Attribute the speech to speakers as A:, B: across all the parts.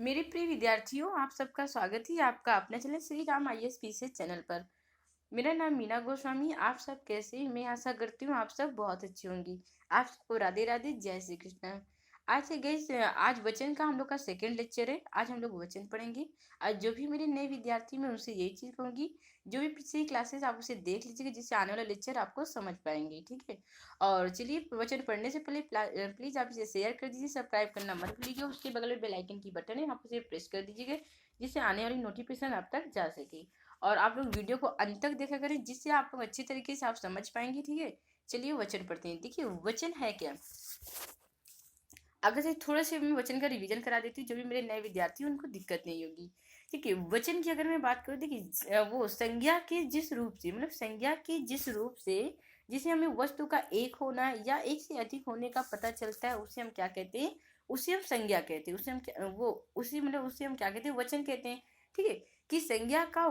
A: मेरे प्रिय विद्यार्थियों, आप सबका स्वागत है आपका अपना channel Shri Ram IAS PCS channel पर। मेरा नाम मीना गोस्वामी। आप सब कैसे हैं? मैं आशा करती हूँ आप सब बहुत अच्छी होंगी। आप सबको राधे राधे, जय श्री कृष्ण। आज से गाइस, आज वचन का हम लोग का सेकंड लेक्चर है। आज हम लोग वचन पढ़ेंगे। आज जो भी मेरे नए विद्यार्थी, मैं उनसे यही चीज़ कहूँगी, जो भी पिछली क्लासेस आप उसे देख लीजिएगा, जिससे आने वाला लेक्चर आपको समझ पाएंगे। ठीक है। और चलिए, वचन पढ़ने से पहले प्लीज़ आप इसे शेयर कर दीजिए, सब्सक्राइब करना मत भूलिएगा। उसके बगल में बेल आइकन की बटन है, आप उसे प्रेस कर दीजिएगा, जिससे आने वाली नोटिफिकेशन आप तक जा सके। और आप लोग वीडियो को अंत तक देखा करें, जिससे आप लोग अच्छी तरीके से आप समझ पाएंगे। ठीक है। चलिए वचन पढ़ते हैं। देखिए, वचन है क्या। अगर से थोड़ा सा मैं वचन का रिवीजन करा देती हूँ, जो भी मेरे नए विद्यार्थी हैं उनको दिक्कत नहीं होगी। ठीक है। वचन की अगर मैं बात करूँ, देखिए वो संज्ञा के जिस रूप से, मतलब संज्ञा के जिस रूप से जिसे हमें वस्तु का एक होना या एक से अधिक होने का पता चलता है, उसे हम क्या कहते हैं? उसे हम संज्ञा कहते हैं। उसे हम वो उसी मतलब उसे हम क्या कहते हैं? वचन कहते हैं। ठीक है। कि संज्ञा का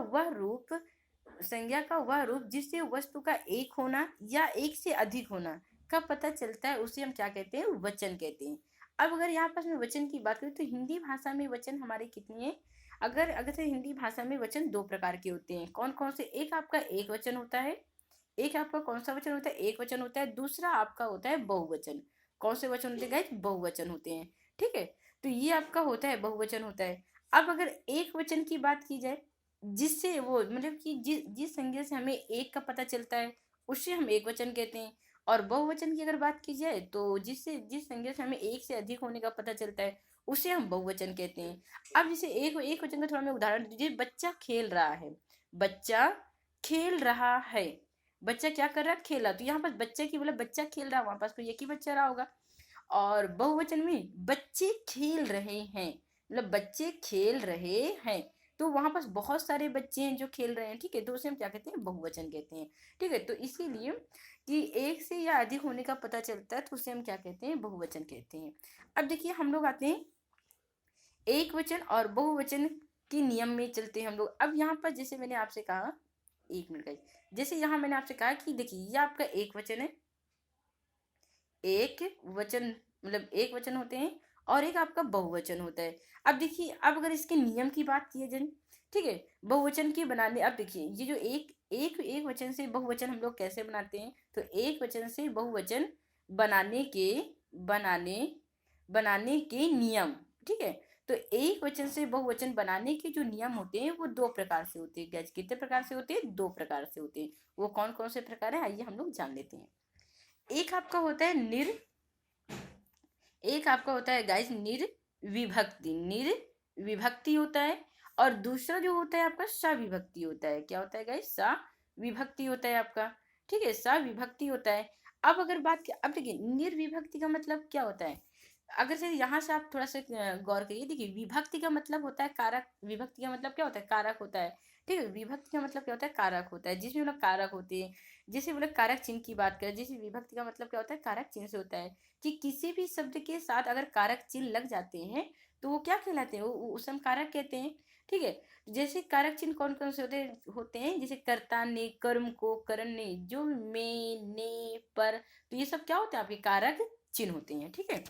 A: वह रूप जिससे वस्तु का एक होना या एक से अधिक होना का पता चलता है, उसे हम क्या कहते हैं? वचन कहते हैं। अब अगर यहाँ पर मैं वचन की बात करूँ, तो हिंदी भाषा में वचन हमारे कितने हैं? अगर अगर से हिंदी भाषा में वचन दो प्रकार के होते हैं। कौन कौन से? एक आपका एक वचन होता है। एक आपका कौन सा वचन होता है? एक वचन होता है। दूसरा आपका होता है बहुवचन। कौन से वचन होते हैं गाइस? बहुवचन होते हैं। ठीक है। तो ये आपका होता है बहुवचन होता है। अब अगर एक वचन की बात की जाए, जिससे वो मतलब कि जिस जिस संज्ञा से हमें एक का पता चलता है, उसे हम एक वचन कहते हैं। और बहुवचन की अगर बात की जाए, तो जिस संज्ञा से हमें एक से अधिक होने का पता चलता है, उसे हम बहुवचन कहते हैं। अब जैसे एक एक वचन का थोड़ा मैं उदाहरण दीजिए। बच्चा खेल रहा है। बच्चा खेल रहा है। बच्चा क्या कर रहा है? खेल रहा। तो यहाँ पर बच्चा की मतलब बच्चा खेल रहा है, वहां पास कोई एक ही बच्चा रहा होगा। और बहुवचन में बच्चे खेल रहे हैं, मतलब बच्चे खेल रहे हैं, तो वहां पास बहुत सारे बच्चे हैं जो खेल रहे हैं। ठीक है। तो उसे हम क्या कहते हैं? बहुवचन कहते हैं। ठीक है। तो इसीलिए कि एक से या अधिक होने का पता चलता है, तो उसे हम क्या कहते हैं? बहुवचन कहते हैं। अब देखिए, हम लोग आते हैं एक वचन और बहुवचन के नियम में चलते हैं हम लोग। अब यहाँ पर जैसे मैंने आपसे कहा, एक मिनट का, जैसे यहाँ मैंने आपसे कहा कि देखिए, ये आपका एक वचन है। एक वचन मतलब एक वचन होते हैं, और एक आपका बहुवचन होता है। अब देखिए, अब अगर इसके नियम की बात की जाए, ठीक है, बहुवचन के बनाने, अब देखिए ये जो एक एक एक वचन से बहुवचन हम लोग कैसे बनाते हैं, तो एक वचन से बहुवचन बनाने के बनाने बनाने के नियम। ठीक है। तो एक वचन से बहुवचन बनाने के जो नियम होते हैं, वो दो प्रकार से होते हैं। गैस कितने प्रकार से होते हैं? दो प्रकार से होते हैं। वो कौन कौन से प्रकार है, आइए हम लोग जान लेते हैं। एक आपका होता है एक आपका होता है गाइस निर्विभक्ति होता है। और दूसरा जो होता है आपका सविभक्ति होता है। क्या होता है गाइस? सविभक्ति होता है आपका। ठीक है। सविभक्ति होता है। अब अगर अब देखिए, निर्विभक्ति का मतलब क्या होता है? अगर से यहाँ से आप थोड़ा सा गौर करिए। देखिए, विभक्ति का मतलब होता है कारक। विभक्ति का मतलब क्या होता है? कारक होता है। ठीक है। विभक्ति का मतलब क्या होता है? कारक होता है, जिसमें मतलब कारक होते हैं। जैसे मतलब कारक चिन्ह की बात करें, जैसे विभक्ति का मतलब क्या होता है? कारक चिन्ह से होता है कि किसी भी शब्द के साथ अगर कारक चिन्ह लग जाते हैं, तो वो क्या कहलाते हैं? वो उसे हम कारक कहते हैं। ठीक है। जैसे कारक चिन्ह कौन कौन से होते हैं? जैसे कर्ता ने, कर्म को, करण ने, जो, में, ने, पर, तो ये सब क्या होते हैं? आपके कारक चिन्ह होते हैं। ठीक है।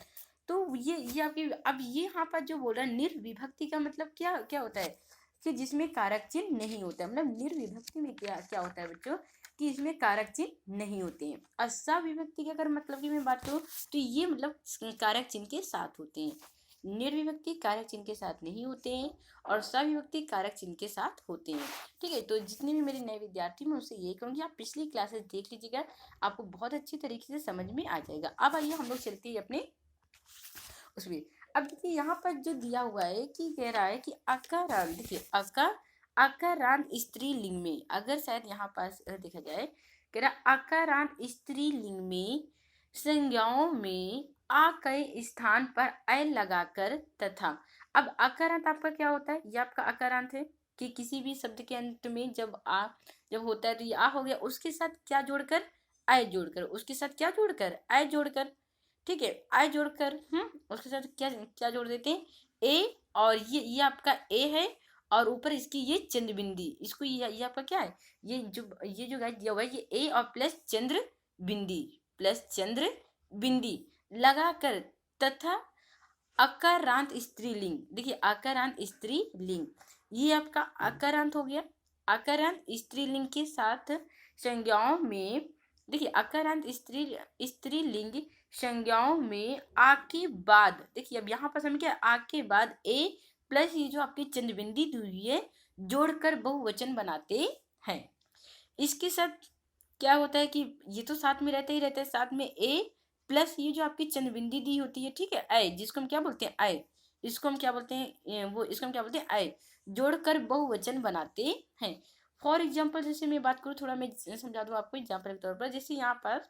A: तो ये आपकी, अब ये यहाँ पर जो बोल रहा है निर्विभक्ति का मतलब क्या क्या होता है? कि जिसमें कारक चिन्ह नहीं होता है। मतलब निर्विभक्ति में क्या क्या होता है बच्चों? कि इसमें कारक चिन्ह नहीं होते हैं। और सविभक्ति की अगर मतलब की मैं बात करूँ, तो ये मतलब कारक चिन्ह के साथ होते हैं। निर्विभक्ति कारक चिन्ह के साथ नहीं होते हैं, और सविभक्ति कारक चिन्ह के साथ होते हैं। ठीक है। तो जितने भी मेरे नए विद्यार्थी, मैं उनसे यही कहूँगी, आप पिछली क्लासेस देख लीजिएगा, आपको बहुत अच्छी तरीके से समझ में आ जाएगा। अब आइए हम लोग चलते हैं अपने उसमें। अब देखिए, यहाँ पर जो दिया हुआ है कि कह रहा है कि अकारांत, देखिए अकारांत स्त्रीलिंग में, अगर शायद यहाँ पास देखा जाए, कह रहा अकारांत स्त्रीलिंग में संज्ञाओं में आ के स्थान पर अ लगाकर तथा। अब अकारांत आपका क्या होता है? ये आपका अकारांत है कि किसी भी शब्द के अंत में जब होता है, तो ये आ हो गया, उसके साथ क्या जोड़कर? अ जोड़कर। उसके साथ क्या जोड़कर? अ जोड़कर। ठीक है। आई जोड़कर उसके साथ क्या क्या जोड़ देते हैं? ए। और ये आपका ए है, और ऊपर इसकी ये चंद्र बिंदी, इसको ये आपका क्या है? ये जो गाइस दिया हुआ है, ये ए और प्लस चंद्र बिंदी, प्लस चंद्र बिंदी लगाकर तथा अकारांत स्त्रीलिंग, देखिए अकारांत स्त्रीलिंग, ये आपका अकारांत हो गया। अकारांत स्त्रीलिंग के साथ संज्ञाओं में, देखिए अकारांत स्त्रीलिंग संज्ञाओं में आ के बाद, देखिए अब यहाँ पर हमें क्या, आ के बाद ए प्लस ये जो आपकी चंद्रबिंदी दी हुई है जोड़कर बहुवचन बनाते हैं। इसके साथ क्या होता है कि ये तो साथ में रहता ही रहता है, साथ में ए प्लस ये जो आपकी चंद्रबिंदी दी होती है, ठीक है, आय, जिसको हम क्या बोलते हैं, आय, इसको हम क्या बोलते हैं, वो इसको हम क्या बोलते हैं, आय, जोड़कर बहुवचन बनाते हैं। फॉर एग्जाम्पल जैसे मैं बात करूँ, थोड़ा मैं समझा दूँ आपको एग्जाम्पल के तौर पर, जैसे यहाँ पर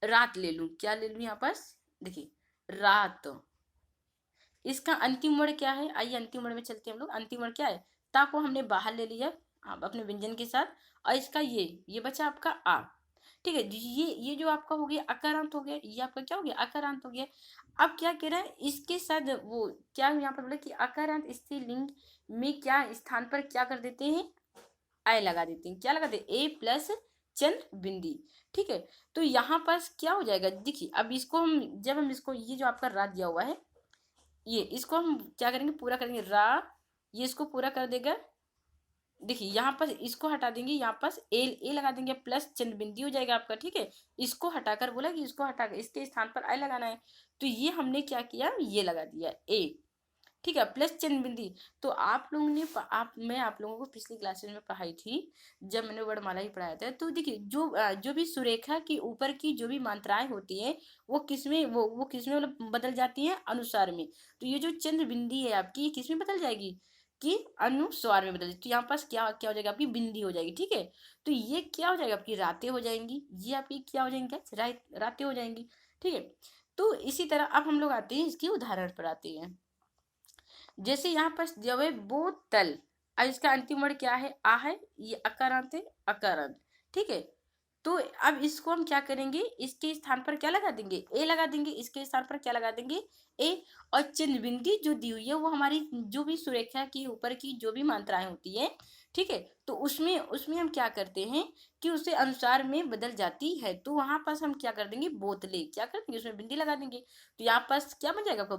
A: रात ले लूँ, क्या ले लूँ यहाँ पर, देखिए रात, इसका अंतिम वर्ण क्या है, आइए अंतिम वर्ण में चलते हैं हम लोग। अंतिम वर्ण क्या है, ता को हमने बाहर ले लिया आप अपने व्यंजन के साथ, और इसका ये बचा आपका आ, ठीक है। ये जो आपका हो गया अकारांत हो गया, ये आपका क्या हो गया, अकारांत हो गया। अब क्या कह रहा है, इसके साथ वो क्या यहाँ पर बोला कि अकारांत स्त्रीलिंग में क्या स्थान पर क्या कर देते हैं, आय लगा देते हैं, क्या लगाते हैं, ए प्लस चंद्र बिंदी, ठीक है। तो यहाँ पर क्या हो जाएगा, देखिए अब इसको हम, जब हम इसको, ये जो आपका रा दिया हुआ है, ये इसको हम क्या करेंगे, पूरा करेंगे रा, ये इसको पूरा कर देगा। देखिए यहाँ पर इसको हटा देंगे, यहाँ पर ए लगा देंगे प्लस चंद्र बिंदी हो जाएगा आपका, ठीक है। इसको हटाकर बोला कि इसको हटाकर इसके स्थान पर आई लगाना है, तो ये हमने क्या किया, ये लगा दिया ए, ठीक है, प्लस चंद्र बिंदी। तो आप लोगों ने मैं आप लोगों को पिछली क्लासेस में पढ़ाई थी, जब मैंने वर्णमाला ही पढ़ाया था, तो देखिए जो भी सुरेखा के ऊपर की जो भी मात्राएं होती हैं वो किसमें, वो किसमें मतलब बदल जाती हैं, अनुसार में। तो ये जो चंद्र बिंदी है आपकी, ये किसमें बदल जाएगी, कि अनुस्वार में बदल जाएगी। तो यहाँ पास क्या क्या हो जाएगा, आपकी बिंदी हो जाएगी, ठीक है। तो ये क्या हो जाएगा, आपकी रातें हो जाएंगी, ये आपकी क्या हो जाएंगी, क्या रातें हो जाएंगी, ठीक है। तो इसी तरह अब हम लोग आते हैं, इसके उदाहरण पर आते हैं। जैसे यहाँ पर जब है बोतल, अब इसका अंतिम वर्ण क्या है, आ है, ये अकारांत है, अकारांत, ठीक है। तो अब इसको हम क्या करेंगे, इसके स्थान पर क्या लगा देंगे, ए लगा देंगे, इसके स्थान पर क्या लगा देंगे, ए। और चिन्ह बिंदी जो दी हुई है वो हमारी जो भी सुरेखा की ऊपर की जो भी मात्राएं होती है, ठीक है, तो उसमें उसमें हम क्या करते हैं कि उसे अनुसार में बदल जाती है। तो वहां पास हम क्या कर देंगे, बोतले, क्या कर देंगे, उसमें बिंदी लगा देंगे। तो यहाँ पास क्या बन जाएगा आपका,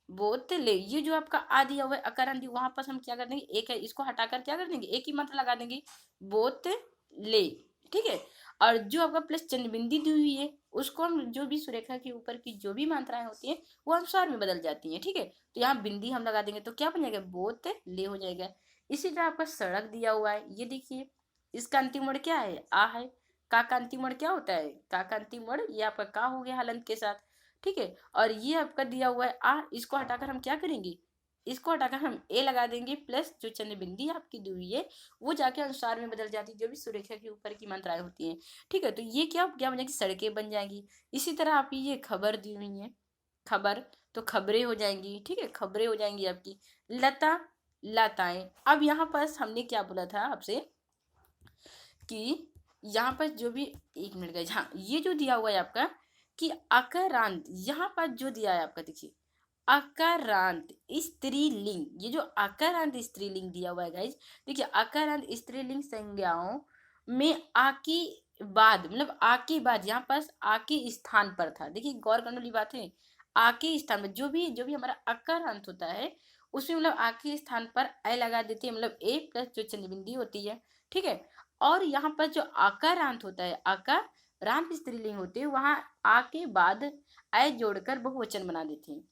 A: बोतले, ये जो आपका आ दिया हुआ है अकारण दी, वहां पर हम क्या कर देंगे, एक है, इसको हटाकर क्या कर देंगे, एक ही मात्रा लगा देंगे, बोतले, ठीक है। और जो आपका प्लस चंद्रबिंदी दी हुई है उसको हम जो भी सुरेखा के ऊपर की जो भी मात्राएं होती हैं वो अनुसार में बदल जाती हैं, ठीक है। तो यहाँ बिंदी हम लगा देंगे तो क्या बन जाएगा, बोतले हो जाएगा। इसी तरह आपका सड़क दिया हुआ है, ये देखिए इसका अंतिम वर्ण क्या है, आ है। का अंतिम वर्ण क्या होता है, का अंतिम वर्ण ये आपका का हो गया हलंत के साथ, ठीक है। और ये आपका दिया हुआ है आ, इसको हटाकर हम क्या करेंगे, इसको हटाकर हम ए लगा देंगे, प्लस जो चंद्र बिंदी आपकी दी हुई है वो जाके अनुसार में बदल जाती है, जो भी सुरेखा के ऊपर की मात्राएं होती हैं, ठीक है। तो ये क्या क्या बन जाएगी, सड़कें बन जाएंगी। इसी तरह आप ये खबर दी हुई है, खबर, तो खबरें हो जाएंगी, ठीक है, खबरें हो जाएंगी आपकी। लता, लताएं। अब यहाँ पर हमने क्या बोला था आपसे कि यहाँ पर जो भी, एक मिनट गए, हाँ, ये जो दिया हुआ है आपका कि अकारांत, यहाँ पर जो दिया है आपका, देखिए अकारांत स्त्रीलिंग, ये जो अकारांत स्त्रीलिंग दिया हुआ है गाइज, देखिए अकारांत स्त्रीलिंग संज्ञाओं में आ के बाद, मतलब आ के बाद, यहाँ पास आ के स्थान पर था, देखिए गौर करने वाली बात है, आ के स्थान पर जो भी हमारा अकारांत होता है उसमें मतलब आ के स्थान पर ए लगा देते हैं, मतलब ए प्लस जो चंद्रबिंदी होती है, ठीक है। और यहाँ पर जो आकारांत होता है, आकारांत स्त्रीलिंग होते हैं, वहां आ के बाद ए जोड़कर बहुवचन बना देते हैं,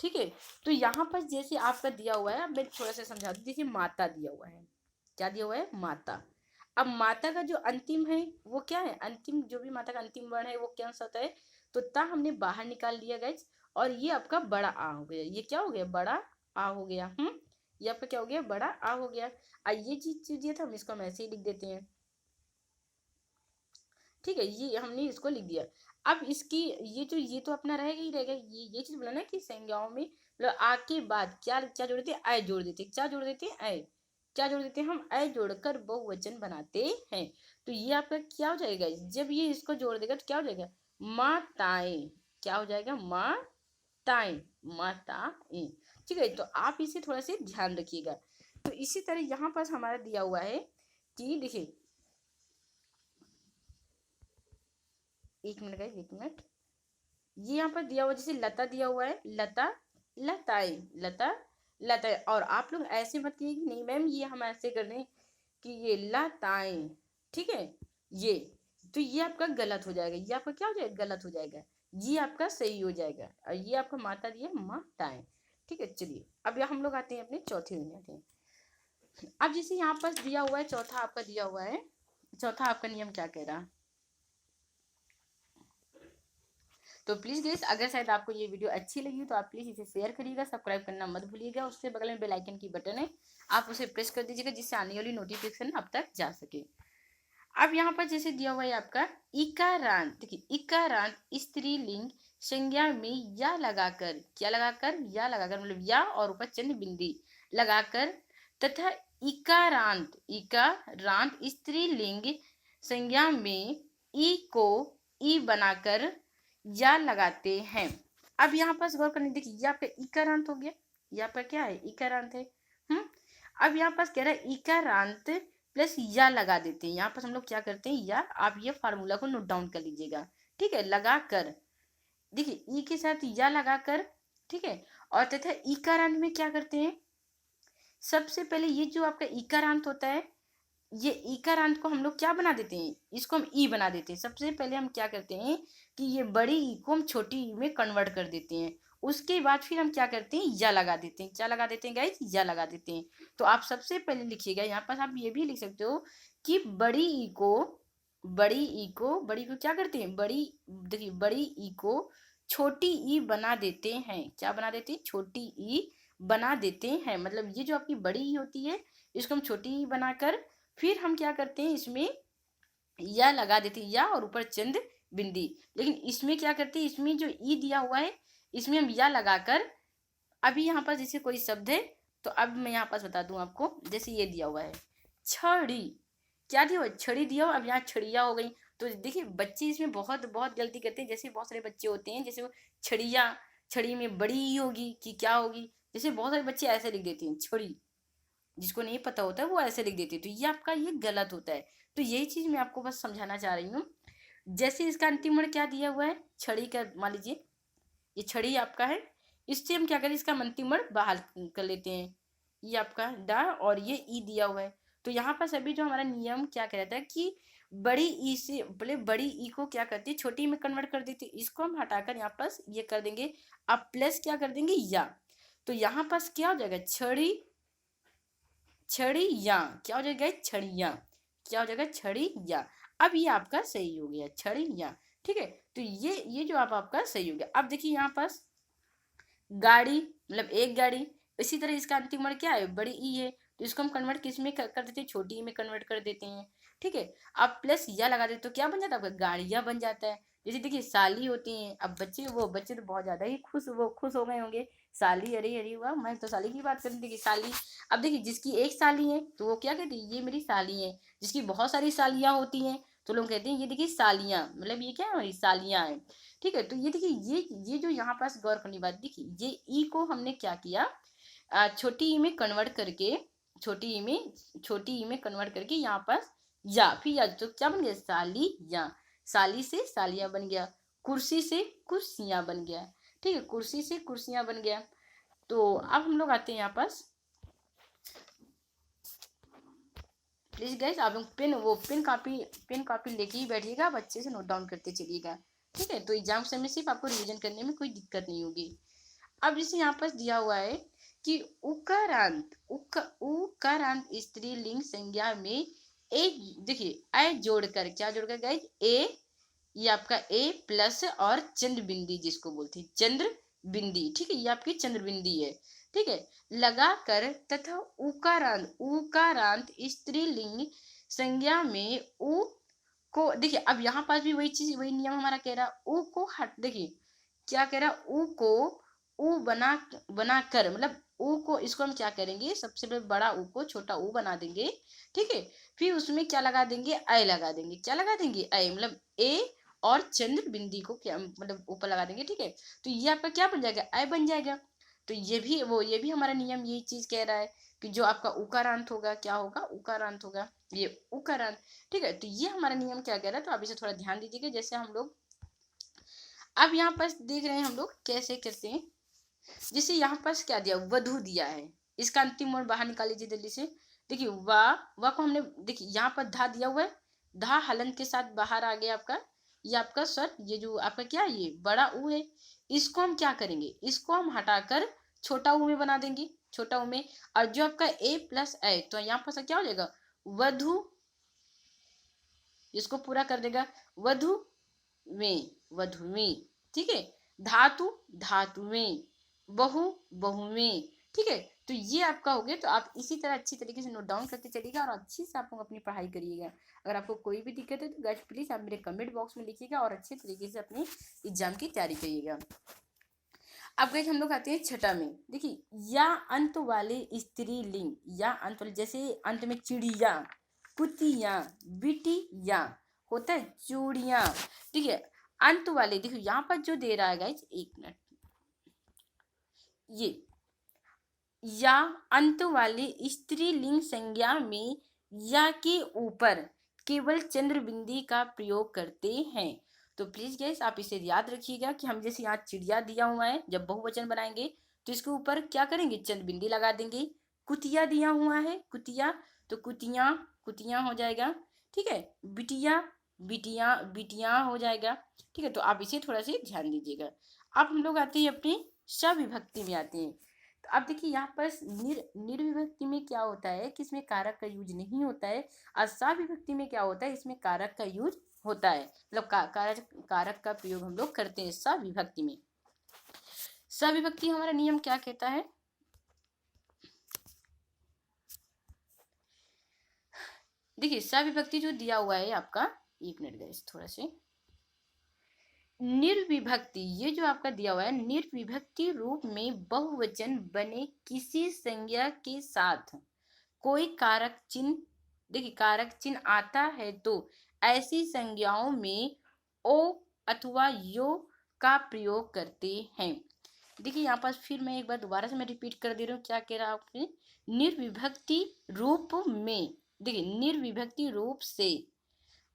A: ठीक है। तो यहाँ पर जैसे आपका दिया हुआ है, मैं थोड़ा सा समझा दूँ, देखिए माता दिया हुआ है, क्या दिया हुआ है, माता। अब माता का जो अंतिम है वो क्या है, अंतिम जो भी माता का अंतिम वर्ण है वो क्या सा होता है, तो ता हमने बाहर निकाल लिया गाइज, और ये आपका बड़ा आ हो गया, ये क्या हो गया, बड़ा आ हो गया, ये आपका क्या हो गया, बड़ा आ हो गया। ये चीज दिया था, हम इसको हम ऐसे ही लिख देते हैं, ठीक है, ये हमने इसको लिख दिया। अब इसकी ये तो अपना रहेगा ही रहेगा, ये चीज बोला ना कि संज्ञाओं में मतलब आ के बाद क्या क्या जोड़ देते, आय जोड़ देते, क्या जोड़ देते, आय, क्या जोड़ देते, हम आय जोड़कर बहुवचन बनाते हैं। तो ये आपका क्या हो जाएगा, जब ये इसको जोड़ देगा तो क्या हो जाएगा, माताएं, क्या हो जाएगा, माताएं, माताएं, ठीक है। तो आप इसे थोड़ा सा ध्यान रखिएगा। तो इसी तरह यहाँ पर हमारा दिया हुआ है कि देखिए, एक मिनट गाइस, एक मिनट, ये यहाँ पर दिया हुआ, जैसे लता दिया हुआ है, लता लताएं, लता लताएं। और आप लोग ऐसे मत कीजिए कि नहीं मैम ये हम ऐसे कर रहे हैं कि ये लताएं, ठीक है, ये तो ये आपका गलत हो जाएगा, ये आपका क्या हो जाएगा, गलत हो जाएगा। ये आपका सही हो जाएगा। और ये आपका माता दिया माताएं, ठीक है। चलिए अब यहाँ हम लोग आते हैं अपने चौथे में आते हैं। अब जैसे यहाँ पर दिया हुआ है, चौथा आपका दिया हुआ है, चौथा आपका नियम क्या कह रहा है। तो प्लीज़ गाइस, अगर शायद आपको ये वीडियो अच्छी लगी तो आप प्लीज़ इसे शेयर करिएगा, सब्सक्राइब करना मत भूलिएगा। उससे बगल में बेल आइकन की बटन है, आप उसे प्रेस कर दीजिएगा जिससे आने वाली नोटिफिकेशन अब तक जा सके। अब यहाँ पर जैसे दिया हुआ है आपका इकारांत, देखिए इकारांत स्त्रीलिंग संज्ञा में या लगाकर, क्या लगाकर, या लगाकर, मतलब या और ऊपर चंद्र बिंदी लगाकर, तथा इकारांत, इकारांत स्त्रीलिंग संज्ञा में ई को ई बनाकर या लगाते हैं। अब यहाँ पर गौर करने, देखिए यहाँ पे इकारांत हो गया, यहाँ पर क्या है, इकारांत है। अब यहाँ पास कह रहा है इकारांत प्लस या लगा देते हैं। यहाँ पर हम लोग क्या करते हैं, या आप ये फार्मूला को नोट डाउन कर लीजिएगा, ठीक है, लगा कर, देखिए ई के साथ या लगा कर, ठीक है। और तथा इकारांत में क्या करते हैं, सबसे पहले ये जो आपका इकारांत होता है, ये इकारांत को हम लोग क्या बना देते हैं, इसको हम ई बना देते हैं। सबसे पहले हम क्या करते हैं कि ये बड़ी ई को हम छोटी ई में कन्वर्ट कर देते हैं। उसके बाद फिर हम क्या करते हैं, या लगा देते हैं, क्या लगा देते हैं गाइस, या लगा देते हैं। तो आप सबसे पहले लिखिएगा, यहाँ पर आप ये भी लिख सकते हो कि बड़ी ई को, बड़ी को क्या करते हैं, बड़ी, देखिए बड़ी ई को छोटी ई बना देते हैं, क्या बना देते हैं, छोटी ई बना देते हैं। मतलब ये जो आपकी बड़ी ई होती है, इसको हम छोटी ई बनाकर फिर हम क्या करते हैं, इसमें या लगा देते हैं, या और ऊपर चंद बिंदी। लेकिन इसमें क्या करते हैं, इसमें जो ई दिया हुआ है, इसमें हम या लगाकर, अभी यहाँ पर जैसे कोई शब्द है, तो अब मैं यहाँ पास बता दूं आपको, जैसे ये दिया हुआ है छड़ी, क्या दिया हुआ है, छड़ी दिया हुआ। अब यहाँ छड़िया हो गई, तो देखिए बच्चे इसमें बहुत बहुत गलती करते हैं। जैसे बहुत सारे बच्चे होते हैं, जैसे वो छड़िया, छड़ी में बड़ी ई होगी कि क्या होगी, जैसे बहुत सारे बच्चे ऐसे लिख देते हैं छड़ी, जिसको नहीं पता होता है वो ऐसे लिख देती है, तो ये आपका ये गलत होता है। तो यही चीज मैं आपको बस समझाना चाह रही हूँ। जैसे इसका अंतिम वर्ण क्या दिया हुआ है, छड़ी का, मान लीजिए ये छड़ी आपका है, इससे हम क्या करें, इसका अंतिम वर्ण बाहर कर लेते हैं, ये आपका डा और ये ई दिया हुआ है। तो यहाँ पर सभी जो हमारा नियम क्या कहता है कि बड़ी ई से पहले बड़ी ई को क्या करती है, छोटी में कन्वर्ट कर देती है। इसको हम हटाकर यहाँ पास ये कर देंगे, अब प्लस क्या कर देंगे, या। तो यहाँ पास क्या हो जाएगा, छड़ी, छड़िया, क्या हो जाएगा, छड़िया, क्या हो जाएगा, छड़िया। अब ये आपका सही हो गया, छड़िया, ठीक है। तो ये जो आपका सही हो गया। अब देखिए यहाँ पास गाड़ी, मतलब एक गाड़ी, इसी तरह इसका अंतिम वर्ण क्या है, बड़ी ई है, तो इसको हम कन्वर्ट किस में कर देते हैं, छोटी ई में कन्वर्ट कर देते हैं, ठीक है। अब प्लस या लगा देते तो क्या बन जाता है आपका, गाड़ियाँ बन जाता है। जैसे देखिए साली होती हैं, अब बच्चे तो बहुत ज्यादा ही खुश हो गए होंगे, साली, अरे अरे वाह, मैं तो साली की बात कर रही थी कि साली। अब देखिए जिसकी एक साली है तो वो क्या कहती है, ये मेरी साली है। जिसकी बहुत सारी सालियाँ होती हैं तो लोग कहते हैं ये देखिए सालियाँ, मतलब ये क्या है, हमारी सालियाँ हैं, ठीक है। तो ये देखिए ये जो यहाँ पास गौर करने बात, देखिए ये ई को हमने क्या किया, छोटी ई में कन्वर्ट करके, छोटी ई में कन्वर्ट करके यहाँ पास या, फिर या तो क्या बन गया, साली या, साली से सालियाँ बन गया, कुर्सी से कुर्सियाँ बन गया, ठीक है, कुर्सी से कुर्सियाँ बन गया। तो अब हम लोग आते हैं यहाँ पास, प्लीज गाइस आप लोग पेन कॉपी लेके ही बैठिएगा, आप अच्छे से नोट डाउन करते चलिएगा, ठीक है। तो एग्जाम समय में सिर्फ आपको रिवीजन करने में कोई दिक्कत नहीं होगी। अब जैसे यहाँ पर दिया हुआ है कि उकारांत स्त्रीलिंग संज्ञा में ए, देखिए ए जोड़कर, क्या जोड़कर गाइस, ए, ये आपका ए प्लस और चंद्र बिंदी, जिसको बोलते हैं चंद्र बिंदी, ठीक है, ये आपकी चंद्र बिंदी है, ठीक है, लगाकर तथा उकारांत स्त्रीलिंग संज्ञा में उ को, देखिए अब यहाँ पास भी वही चीज, वही नियम हमारा कह रहा है, उ को हट, देखिए क्या कह रहा है, उ को उ बना कर, मतलब उ को, इसको हम क्या करेंगे, सबसे पहले बड़ा उ को छोटा उ बना देंगे, ठीक है। फिर उसमें क्या लगा देंगे, ऐ लगा देंगे, क्या लगा देंगे, ऐ, मतलब ए और चंद्र बिंदी को क्या मतलब ऊपर लगा देंगे, ठीक है। तो ये आपका क्या बन जाएगा, ऐ बन जाएगा। तो ये भी हमारा नियम यही चीज कह रहा है कि जो आपका उकारांत होगा, क्या होगा, उकारांत होगा, ये उकारांत, ठीक है। तो ये हमारा नियम क्या कह रहा है, तो आप इसे थोड़ा ध्यान दीजिएगा। जैसे हम लोग अब यहाँ पर देख रहे हैं हम लोग कैसे करते हैं। जैसे यहाँ पर क्या दिया, वधु दिया है, इसका अंतिम मोड़ बाहर निकाल लीजिए जल्दी से। देखिए वाह को हमने, देखिए यहाँ पर धा दिया हुआ है, धा हलंत के साथ बाहर आ गया आपका, ये आपका स्वर, ये जो आपका क्या है, ये बड़ा ऊ है, इसको हम क्या करेंगे, इसको हम हटाकर छोटा ऊ में बना देंगे, छोटा ऊ में। और जो आपका ए प्लस ए, तो यहाँ पर क्या हो जाएगा, वधु, इसको पूरा कर देगा, वधु में, वधु में, ठीक है। धातु, धातु में, बहु, बहु में, ठीक है। तो ये आपका हो गया। तो आप इसी तरह अच्छी तरीके से नोट डाउन करते चलिएगा और अच्छी से आप लोग अपनी पढ़ाई करिएगा। अगर आपको कोई भी दिक्कत है तो गाइस प्लीज आप मेरे कमेंट बॉक्स में लिखिएगा और अच्छे तरीके से अपने एग्जाम की तैयारी करिएगा। अब गाइस हम लोग आते हैं छठा में। देखिए या अंत वाले स्त्रीलिंग, या अंत वाले, जैसे अंत में चिड़िया, कुतिया, बिटिया, होता है चूड़िया, ठीक है। अंत वाले, देखो यहाँ पर जो दे रहा है गाइस, एक मिनट, ये या अंत वाले स्त्रीलिंग संज्ञा में या के ऊपर केवल चंद्र बिंदी का प्रयोग करते हैं। तो प्लीज गाइस आप इसे याद रखिएगा कि हम जैसे यहाँ चिड़िया दिया हुआ है, जब बहुवचन बनाएंगे तो इसके ऊपर क्या करेंगे, चंद्र बिंदी लगा देंगे। कुतिया दिया हुआ है, कुतिया, तो कुतिया, कुतिया हो जाएगा, ठीक है। बिटिया, बिटिया, बिटिया हो जाएगा, ठीक है। तो आप इसे थोड़ा सा ध्यान दीजिएगा। अब हम लोग आते हैं अपनी सविभक्ति में आते हैं। तो अब देखिए यहाँ पर निर्विभक्ति में क्या होता है कि इसमें कारक का यूज नहीं होता है, और सविभक्ति में क्या होता है, इसमें कारक का यूज होता है, मतलब कारक का प्रयोग हम लोग करते हैं सविभक्ति में। सविभक्ति हमारा नियम क्या कहता है, देखिए सविभक्ति जो दिया हुआ है आपका, एक मिनट गाइस थोड़ा से, निर्विभक्ति, ये जो आपका दिया हुआ है, निर्विभक्ति रूप में बहुवचन बने किसी संज्ञा के साथ कोई कारक चिन्ह, देखिए कारक चिन्ह आता है तो ऐसी संज्ञाओं में ओ अथवा यो का प्रयोग करते हैं। देखिए यहाँ पर फिर मैं एक बार दोबारा से मैं रिपीट कर दे रही हूँ, क्या कह रहा आपने, निर्विभक्ति रूप में, देखिए निर्विभक्ति रूप से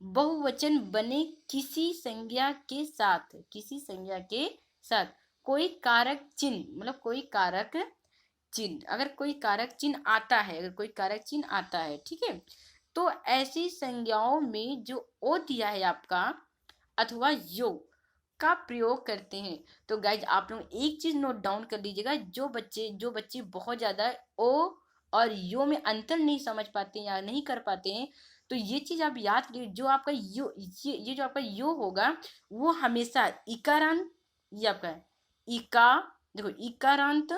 A: बहुवचन बने किसी संज्ञा के साथ, किसी संज्ञा के साथ कोई कारक चिन्ह, मतलब कोई कारक चिन्ह, अगर कोई कारक चिन्ह आता है, अगर कोई कारक चिन्ह आता है, ठीक है, तो ऐसी संज्ञाओं में जो ओ दिया है आपका अथवा यो का प्रयोग करते हैं। तो गाइज आप लोग एक चीज नोट डाउन कर लीजिएगा, जो बच्चे बहुत ज्यादा ओ और यो में अंतर नहीं समझ पाते हैं या नहीं कर पाते हैं, तो ये चीज आप याद करिए, जो आपका यो, ये जो आपका यो होगा वो हमेशा इकारांत, ये आपका इका, देखो इकारांत,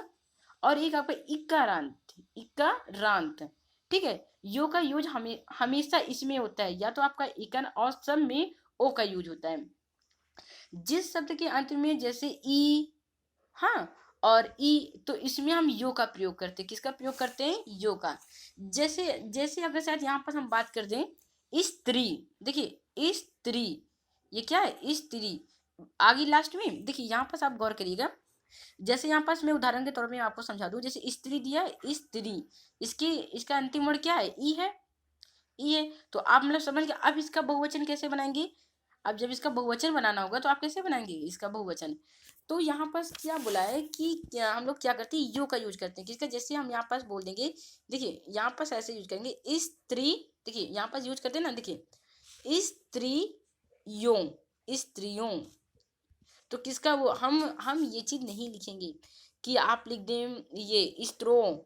A: और एक आपका इकारांत, इकारांत, ठीक है। यो का यूज हमेशा इसमें होता है, या तो आपका इकार और सब में ओ का यूज होता है। जिस शब्द के अंत में जैसे ई, हाँ, और ई, तो इसमें हम यो का प्रयोग करते हैं, किसका प्रयोग करते हैं, यो का। जैसे जैसे अगर शायद यहाँ पर हम बात कर दें स्त्री, देखिए स्त्री, ये क्या है, स्त्री, आगे लास्ट में देखिए यहाँ पर आप गौर करिएगा, जैसे यहाँ पास मैं उदाहरण के तौर पे आपको समझा दूं, जैसे स्त्री दिया है, स्त्री, इसका अंतिम वर्ण क्या है, ई है, ई है, तो आप मतलब समझ गए। अब इसका बहुवचन कैसे बनाएंगे, अब जब इसका बहुवचन बनाना होगा तो आप कैसे बनाएंगे इसका बहुवचन, तो यहाँ पर क्या बोला है कि हम लोग क्या करते हैं, यो का यूज करते हैं, किसका, जैसे हम यहाँ पास बोल देंगे, देखिए यहाँ पास ऐसे यूज करेंगे स्त्री, देखिए यहाँ पास यूज करते हैं ना, देखिए स्त्रियों, स्त्रियों, तो किसका वो, हम ये चीज नहीं लिखेंगे कि आप लिख दें ये स्त्रों,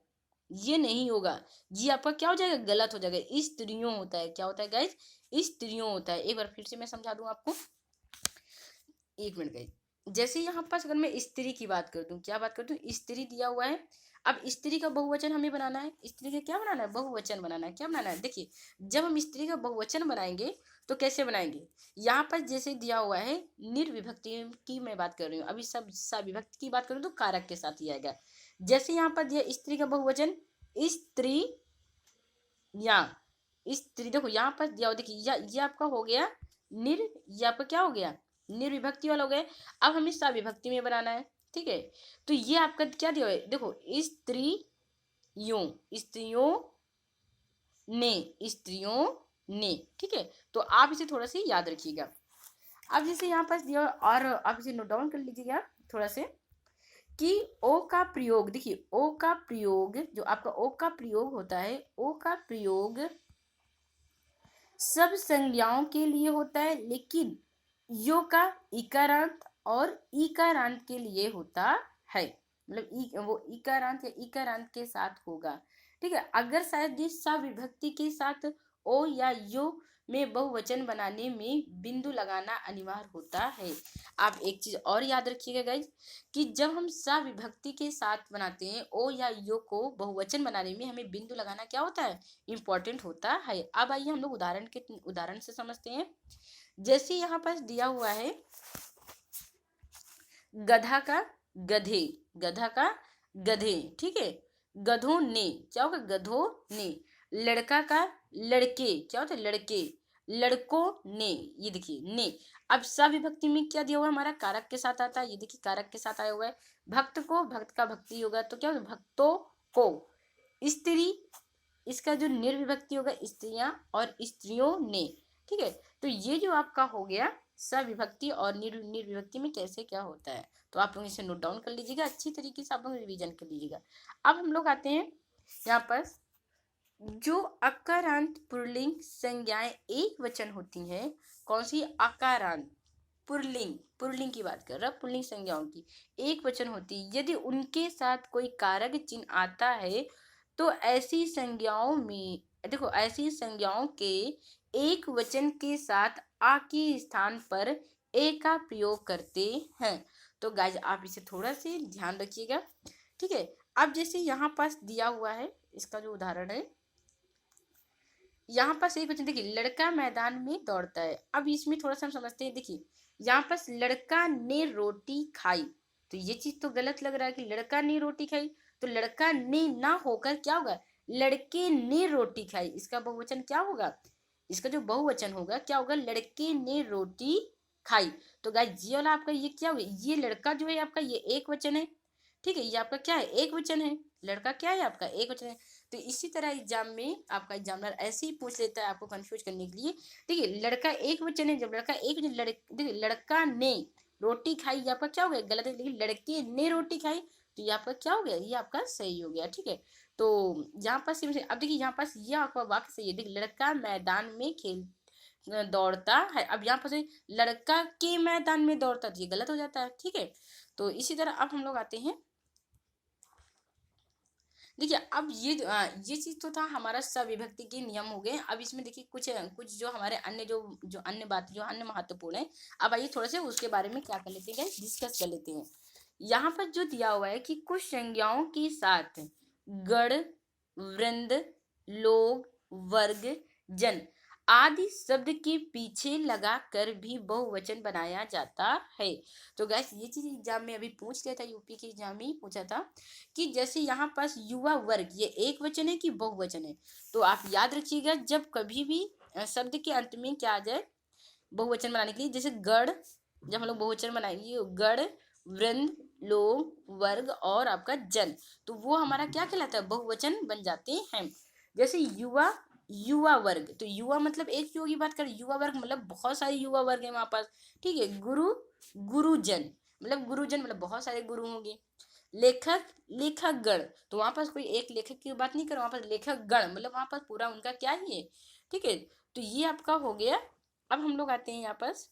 A: ये नहीं होगा, ये आपका क्या हो जाएगा, गलत हो जाएगा। स्त्रियों होता है, क्या होता है गाइस, स्त्रियों होता है। एक बार फिर से मैं समझा दूं आपको, एक मिनट गाइस। जैसे यहाँ पर अगर मैं स्त्री की बात कर दूं, क्या बात कर दूं, स्त्री दिया हुआ है, अब स्त्री का बहुवचन हमें बनाना है, स्त्री का क्या बनाना है, बहुवचन बनाना है, क्या बनाना है, देखिए जब हम स्त्री का बहुवचन बनाएंगे तो कैसे बनाएंगे, यहाँ पर जैसे दिया हुआ है निर्विभक्ति की मैं बात कर रही हूँ, अभी सब सविभक्ति की बात करूँ तो कारक के साथ ही आएगा। जैसे यहाँ पर दिया स्त्री का बहुवचन स्त्री, या स्त्री, देखो यहाँ पर दिया, देखिए ये आपका हो गया ये आपका क्या हो गया, निर्विभक्ति वाला हो गया। अब हमें सविभक्ति में बनाना है, ठीक है, तो ये आपका क्या दिया है, देखो स्त्रियों, स्त्रियों ने, स्त्रियों ने, ठीक है, तो आप इसे थोड़ा सा याद रखिएगा। अब जैसे यहाँ पास दिया और आप इसे नोट डाउन कर लीजिएगा थोड़ा से कि ओ का प्रयोग, देखिए ओ का प्रयोग, जो आपका ओ का प्रयोग होता है, ओ का प्रयोग सब संज्ञाओं के लिए होता है, लेकिन यो का इकारांत और ईकारांत के लिए होता है। मतलब वो इकारांत या इकारांत के साथ होगा। ठीक है, अगर शायद जिस विभक्ति के साथ ओ या यो में बहुवचन बनाने में बिंदु लगाना अनिवार्य होता है। आप एक चीज और याद रखिएगा गाइज, कि जब हम सा विभक्ति के साथ बनाते हैं ओ या यो को बहुवचन बनाने में हमें बिंदु लगाना क्या होता है, इंपॉर्टेंट होता है। अब आइए हम लोग उदाहरण से समझते हैं। जैसे यहाँ पास दिया हुआ है गधा का गधे, गधा का गधे, ठीक है, गधों ने, क्या होगा, गधों ने, लड़का का लड़के, क्या होता है, लड़के, लड़कों ने, ये देखिए ने। अब विभक्ति में क्या दिया हुआ है, हमारा कारक के साथ आता है, ये देखिए कारक के साथ आया हुआ है। भक्त को, भक्त का भक्ति होगा तो क्या होगा, भक्तों को। स्त्री, इसका जो निर्विभक्ति होगा, स्त्रियां और स्त्रियों ने। ठीक है, तो ये जो आपका हो गया सविभक्ति और निर्विभक्ति में कैसे क्या होता है, तो आप लोग इसे नोट डाउन कर लीजिएगा, अच्छी तरीके से आप लोग रिवीजन कर लीजिएगा। अब हम लोग आते हैं यहाँ पर, जो अकारांत पुल्लिंग संज्ञाएं एक वचन होती हैं, कौन सी, अकारांत पुल्लिंग, पुल्लिंग की बात कर रहा, पुल्लिंग संज्ञाओं की एक वचन होती है, यदि उनके साथ कोई कारक चिन्ह आता है तो ऐसी संज्ञाओं में, देखो ऐसी संज्ञाओं के एक वचन के साथ आ के स्थान पर ए का प्रयोग करते हैं। तो गाइज आप इसे थोड़ा से ध्यान रखिएगा। ठीक है, अब जैसे यहाँ पास दिया हुआ है, इसका जो उदाहरण है, यहाँ पास एक वचन, देखिए लड़का मैदान में दौड़ता है। अब इसमें थोड़ा सा हम समझते हैं, देखिए यहाँ पास लड़का ने रोटी खाई, तो ये चीज तो गलत लग रहा है कि लड़का ने रोटी खाई, तो लड़का ने ना होकर क्या होगा, लड़के ने रोटी खाई। इसका बहुवचन क्या होगा, इसका जो बहुवचन होगा क्या होगा, लड़के ने रोटी खाई। तो गाइस ये वाला आपका ये क्या होगा, ये लड़का जो है आपका ये एक वचन है। ठीक है, ये आपका क्या है, एक वचन है, लड़का क्या है आपका एक वचन है। तो इसी तरह एग्जाम में आपका एग्जामिनर ऐसे ही पूछ लेता है आपको कंफ्यूज करने के लिए। देखिए लड़का एक वचन है, जब लड़का एक वचन, देखिए लड़का ने रोटी खाई, ये आपका क्या हो गया, गलत है, लेकिन लड़के ने रोटी खाई, तो ये आपका क्या हो गया, ये आपका सही हो गया। ठीक है, तो यहाँ पास अब देखिए यहाँ पास ये आपका वाक्य सही है, देखिए लड़का मैदान में खेल दौड़ता है। अब यहाँ पर लड़का के मैदान में दौड़ता, तो ये गलत हो जाता है। ठीक है, तो इसी तरह अब हम लोग आते हैं, देखिए अब ये चीज तो था हमारा सविभक्ति के नियम हो गए। अब इसमें देखिए कुछ कुछ जो हमारे अन्य जो अन्य बात जो अन्य महत्वपूर्ण है, अब आइए थोड़े से उसके बारे में क्या कर लेते हैं, डिस्कस कर लेते हैं। यहाँ पर जो दिया हुआ है कि कुछ संज्ञाओं के साथ गण, वृंद, लोग, वर्ग, जन आदि शब्द के पीछे लगा कर भी बहुवचन बनाया जाता है। तो गैस ये चीज एग्जाम में अभी पूछ लिया था, यूपी के एग्जाम में ही पूछा था कि जैसे यहाँ पास युवा वर्ग, ये एक वचन है कि बहुवचन है। तो आप याद रखिएगा, जब कभी भी शब्द के अंत में क्या आ जाए बहुवचन बनाने के लिए, जैसे गण, जब हम लोग बहुवचन बनाएंगे, गण, वृंद, लोग, वर्ग और आपका जन, तो वो हमारा क्या कहलाता है, बहुवचन बन जाते हैं। जैसे युवा, युवा वर्ग, तो युवा मतलब एक युवा की बात करें, युवा वर्ग मतलब बहुत सारे युवा वर्ग है वहां पास। ठीक है, गुरु, गुरुजन मतलब बहुत सारे गुरु होंगे। लेखक, लेखक गण, तो वहां पास कोई एक लेखक की बात नहीं कर, वहां पास लेखक गण मतलब वहां पास पूरा उनका क्या ही है। ठीक है, तो ये आपका हो गया। अब हम लोग आते हैं यहाँ पास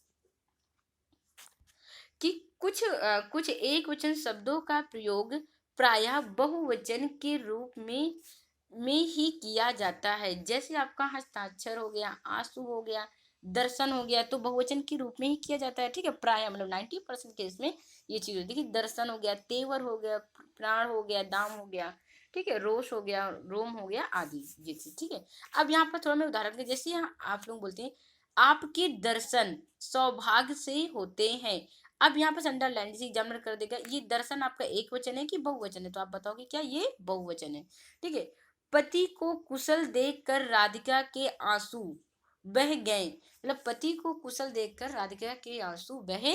A: कि कुछ एक वचन शब्दों का प्रयोग प्रायः बहुवचन के रूप में ही किया जाता है। जैसे आपका हस्ताक्षर हो गया, आंसू हो गया, दर्शन हो गया, तो बहुवचन के रूप में ही किया जाता है। ठीक है, प्राय मतलब 90% केस में ये चीज होती है कि दर्शन हो गया, तेवर हो गया, प्राण हो गया, दाम हो गया, ठीक है, रोष हो गया, रोम हो गया आदि ये चीज। ठीक है, अब यहाँ पर थोड़ा मैं उदाहरण के, जैसे यहाँ आप लोग बोलते हैं आपके दर्शन सौभाग्य से होते हैं। अब यहाँ पर अंडरलाइन जैसे एग्जामिनर कर देगा, ये दर्शन आपका एक वचन है कि बहुवचन है, तो आप बताओगे क्या ये बहुवचन है। ठीक है, पति को कुशल देखकर राधिका के आंसू बह गए, मतलब पति को कुशल देखकर राधिका के आंसू बह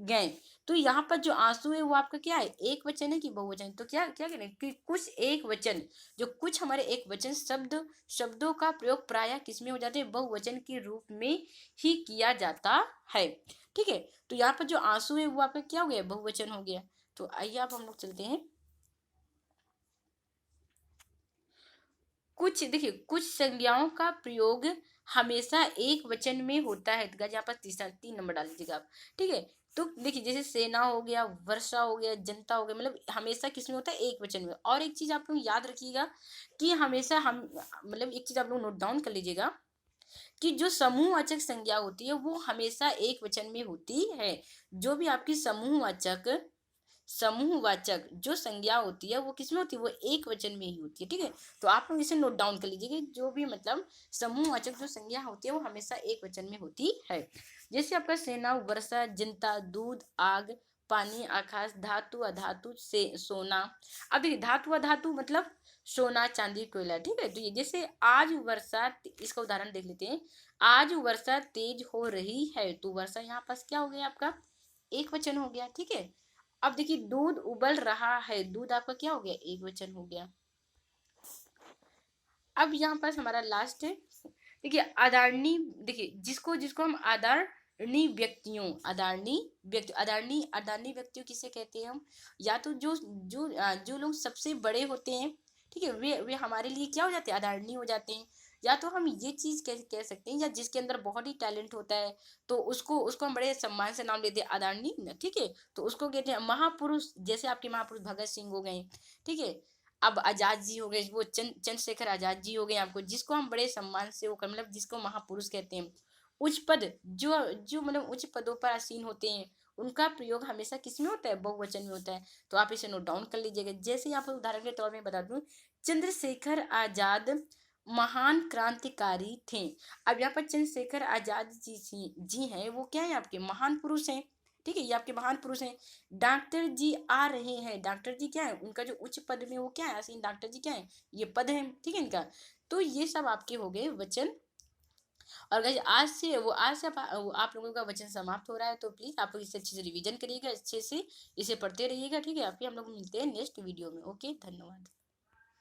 A: गए। तो यहाँ पर जो आंसू है वो आपका क्या है, एक वचन है कि बहुवचन? तो क्या क्या करें कि कुछ एक वचन, जो कुछ हमारे एक वचन शब्दों का प्रयोग प्रायः किसमें हो जाते हैं, बहुवचन के रूप में ही किया जाता है। ठीक है, तो यहाँ पर जो आंसू है वो आपका क्या हो गया, बहुवचन हो गया। तो आइए आप हम लोग चलते हैं। कुछ देखिए, कुछ संज्ञाओं का प्रयोग हमेशा एक वचन में होता है। तो गाइस यहाँ पर तीसरा 3 नंबर डाल दीजिएगा आप। ठीक है, तो देखिए जैसे सेना हो गया, वर्षा हो गया, जनता हो गया, मतलब हमेशा किसमें होता है, एक वचन में। और एक चीज आप लोग याद रखिएगा कि हमेशा हम, मतलब एक चीज आप लोग नोट डाउन कर लीजिएगा कि जो समूहवाचक संज्ञा होती है वो हमेशा एक वचन में होती है। जो भी आपकी समूहवाचक जो संज्ञा होती है वो किसमें होती है, वो एक वचन में ही होती है। ठीक है, तो आप लोग इसे नोट डाउन कर लीजिए कि जो भी मतलब समूहवाचक जो संज्ञा होती है वो हमेशा एक वचन में होती है। जैसे आपका सेना, वर्षा, जनता, दूध, आग, पानी, आकाश, धातु, अधातु, से सोना। अब देखिए धातु अधातु मतलब सोना, चांदी, कोयला। ठीक है, तो ये जैसे आज वर्षा, इसका उदाहरण देख लेते हैं। आज वर्षा तेज हो रही है, तो वर्षा यहाँ पास क्या हो गया आपका, एक वचन हो गया। ठीक है, अब देखिए दूध उबल रहा है, दूध आपका क्या हो गया, एक वचन हो गया। अब यहाँ पास हमारा लास्ट है, देखिए आदरणीय। देखिए जिसको जिसको हम आदरणीय व्यक्तियों, आदरणीय व्यक्तियों किसे कहते हैं हम, या तो जो लोग सबसे बड़े होते हैं, ठीक है, वे हमारे लिए क्या हो जाते हैं, आदरणीय हो जाते हैं। या तो हम ये चीज कह सकते हैं, या जिसके अंदर बहुत ही टैलेंट होता है, तो उसको उसको हम बड़े सम्मान से नाम लेते हैं, आदरणीय। ठीक है, तो उसको कहते हैं महापुरुष। जैसे आपके महापुरुष भगत सिंह हो गए, ठीक है। अब आजाद जी हो गए, वो चंद्रशेखर आजाद जी हो गए आपको, जिसको हम बड़े सम्मान से वो मतलब जिसको महापुरुष कहते हैं। उच्च पद, जो जो मतलब उच्च पदों पर आसीन होते हैं, उनका प्रयोग हमेशा किस में होता है, बहुवचन में होता है। तो आप इसे नोट डाउन कर लीजिएगा। जैसे यहाँ पर उदाहरण के तौर में बता दूं, चंद्रशेखर आजाद महान क्रांतिकारी थे। अब यहाँ पर चंद्रशेखर आजाद जी हैं, वो क्या है, आपके महान पुरुष हैं। ठीक है, ये आपके महान पुरुष हैं। डॉक्टर जी आ रहे हैं, डॉक्टर जी क्या है, उनका जो उच्च पद में वो क्या है, आसीन, डॉक्टर जी क्या है, ये पद है। ठीक है इनका। तो ये सब आपके हो गए वचन। और गाइस आज से आप लोगों का वचन समाप्त हो रहा है। तो प्लीज आप लोग इसे अच्छे से रिवीजन करिएगा, अच्छे से इसे पढ़ते रहिएगा। ठीक है, आप ही हम लोग मिलते हैं नेक्स्ट वीडियो में। ओके, धन्यवाद।